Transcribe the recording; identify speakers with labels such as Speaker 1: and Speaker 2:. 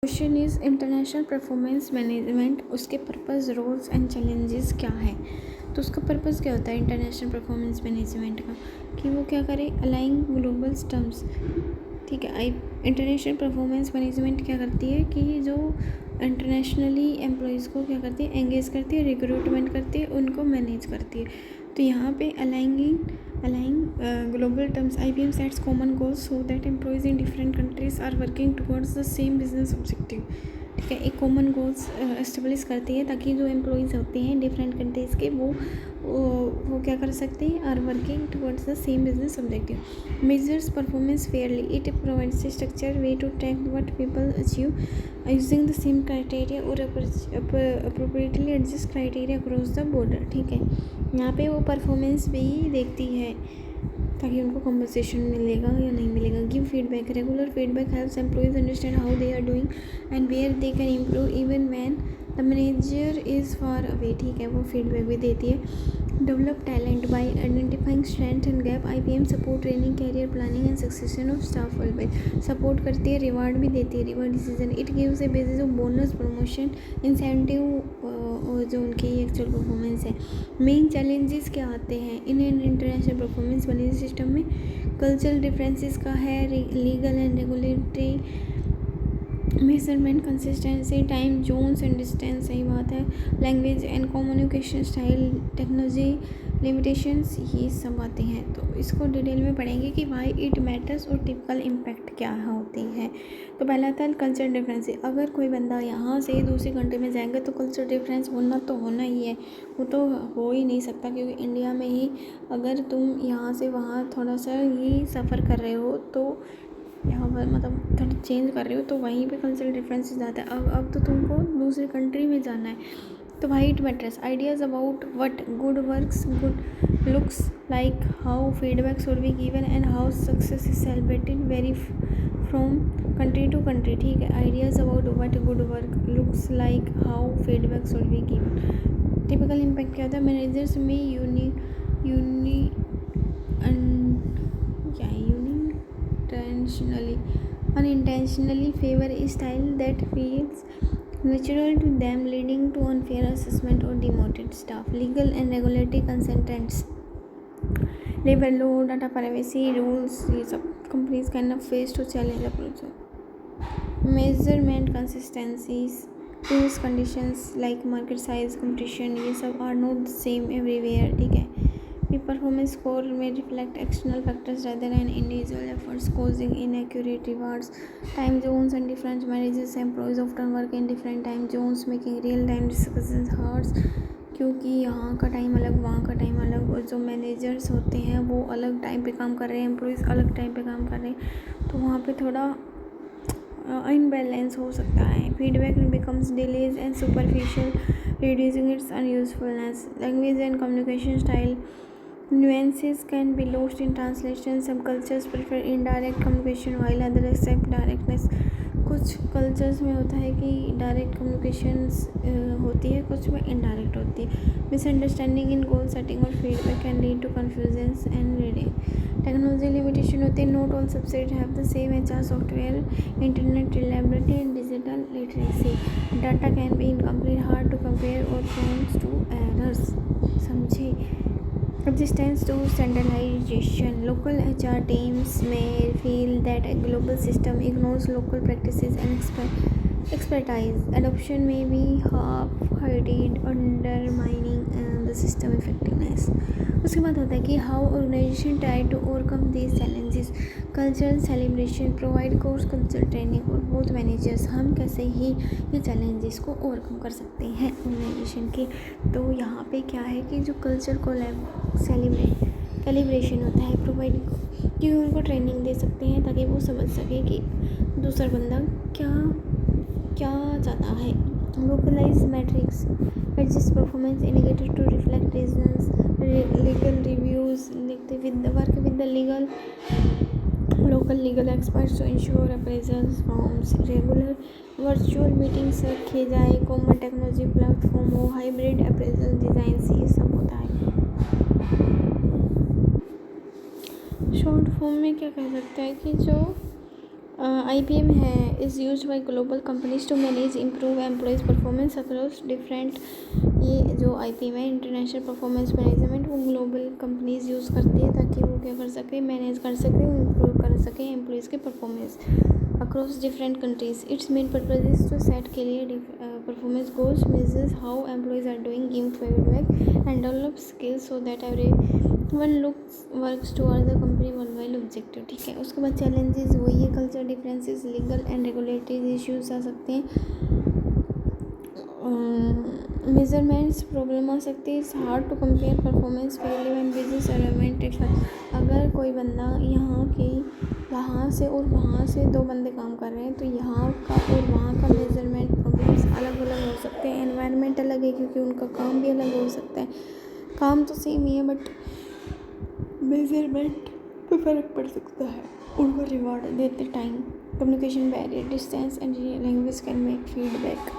Speaker 1: Question is international performance management, उसके purpose, roles and challenges क्या है। तो उसका पर्पस क्या होता है इंटरनेशनल परफॉर्मेंस मैनेजमेंट का, कि वो क्या करे, अलाइंग ग्लोबल टर्म्स। ठीक है, इंटरनेशनल परफॉर्मेंस मैनेजमेंट क्या करती है कि जो इंटरनेशनली एम्प्लॉयज़ को क्या करती है, एंगेज करती है, रिक्रूटमेंट करती है, उनको मैनेज करती है। तो यहाँ पे aligning global terms, IBM sets common goals so that employees in different countries are working towards the same business objective. ठीक है, एक कॉमन गोल्स एस्टेब्लिश करती है ताकि जो एम्प्लॉयज़ होते हैं डिफरेंट कंट्रीज़ के वो क्या कर सकते हैं, are working towards the same business objective. Measures performance fairly, it provides structure way to track what people achieve using the same criteria और appropriately adjust criteria across the border. ठीक है, यहाँ पे वो परफॉर्मेंस भी देखती है ताकि उनको कंपनसेशन मिलेगा या नहीं मिलेगा। Give feedback, regular feedback helps employees understand how they are doing and where they can improve even when the manager is far away. ठीक है, वो फीडबैक भी देती है। Develop talent by identifying strength and gap, IBM support training, career planning and succession of staff welfare. Support करती है, reward भी देती है, reward decision. It gives a basis of bonus, promotion, incentive और जो उनकी एक्चुअल परफॉर्मेंस है। Main challenges क्या आते हैं in international performance management system में। कल्चरल डिफरेंसेस का है, legal and regulatory measurement, consistency, time zones and distance, सही बात है, language and communication style, technology limitations, ये सब आते हैं। तो इसको डिटेल में पढ़ेंगे कि वाई इट मैटर्स और टिपिकल इम्पैक्ट क्या होती है। तो पहला था कल्चर डिफरेंस। अगर कोई बंदा यहाँ से दूसरी कंट्री में जाएंगे तो कल्चर डिफरेंस होना तो होना ही है, वो तो हो ही नहीं सकता, क्योंकि इंडिया में ही अगर तुम यहाँ से वहाँ थोड़ा सा ही सफ़र कर रहे हो तो यहाँ पर मतलब थोड़ा चेंज कर रहे हो तो वहीं पे कल्चरल डिफरेंसेस आता है। अब तो तुमको दूसरी कंट्री में जाना है, तो why it matters, ideas about what good works, good looks like, how feedback should be given and how success is celebrated very from country to country. ठीक है, ideas about what good work looks like, how feedback should be given. Typical impact क्या होता है, managers में unintentionally favor a style that feels natural to them, leading to unfair assessment or demoted staff. Legal and regulatory constraints, labor law, data privacy rules, ये सब companies can face to challenge approach. Measurement consistencies, rules conditions like market size, competition, ये सब are not the same everywhere. ठीक है, performance score may reflect external factors rather than individual efforts, causing inaccurate rewards. Time zones and different managers employees often work in different time zones, making real time discussions hard, क्योंकि यहाँ का time अलग, वहाँ का time अलग, और जो managers होते हैं वो अलग टाइम पे काम कर रहे हैं, एम्प्लॉयज़ अलग टाइम पे काम कर रहे हैं, तो वहाँ पे थोड़ा अनबैलेंस हो सकता है. Feedback becomes delays and superficial, reducing its unusefulness. Language and communication style nuances can be lost in translation. Some cultures prefer indirect communication while others accept directness. कुछ कल्चर्स में होता है कि डायरेक्ट कम्युनिकेशंस होती है, कुछ में इनडायरेक्ट होती है. मिसअंडरस्टैंडिंग इन गोल सेटिंग और feedback can lead to confusions and reading. Technology limitation होते हैं. Not all subset have the same HR software, internet reliability and digital literacy. Data can be incomplete, hard to compare और prones to errors. समझे. Resistance to standardization. Local HR teams may feel that a global system ignores local practices and expertise. Adoption may be half-hearted, undermining the system effectiveness. उसके बाद होता है कि how organization try to overcome these challenges. Cultural celebration, provide course cultural training और both managers. हम कैसे ही ये challenges को overcome कर सकते हैं organization के. तो यहाँ पे क्या है कि जो culture को कैलिब्रेशन होता है, प्रोवाइड कि उनको ट्रेनिंग दे सकते हैं ताकि वो समझ सके कि दूसरा बंदा क्या चाहता है. Localize matrix, adjust performance indicator to reflect regions. Legal reviews लिखते work with the local legal experts to ensure appraisals forms. Regular virtual meetings रखे जाए. कॉमन टेक्नोलॉजी प्लेटफॉर्म हो. हाइब्रिड अप्रेजल डिज़ाइन, ये सब होता है. शॉर्ट फॉर्म में क्या कह सकते हैं कि जो IBM है is used by global companies to manage improve employees performance across different. ये जो IBM है इंटरनेशनल परफॉर्मेंस मैनेजमेंट, वो ग्लोबल कंपनीज यूज़ करती है ताकि वो क्या कर सके, मैनेज कर सके, इम्प्रूव कर सके एम्प्लॉयज़ के performance across different countries. Its main purpose is to set clear performance goals, measures how employees are doing, give feedback and develop skills so that everyone works towards the company worldwide objective. ठीक है, उसके बाद challenges वही है, culture differences, legal and regulatory issues आ सकते हैं, measurements problem आ सकती है, it's hard to compare performance fairly when business environment takes. अगर कोई बंदा यहाँ से और वहाँ से दो बंदे काम कर रहे हैं तो यहाँ का और वहाँ का मेजरमेंट प्रॉब्लम्स अलग अलग हो सकते हैं, एनवायरनमेंट अलग है क्योंकि उनका काम भी अलग हो सकता है, काम तो सेम ही है बट मेजरमेंट पे फ़र्क पड़ सकता है। उनको रिवॉर्ड देते time, communication barrier, distance and language can make feedback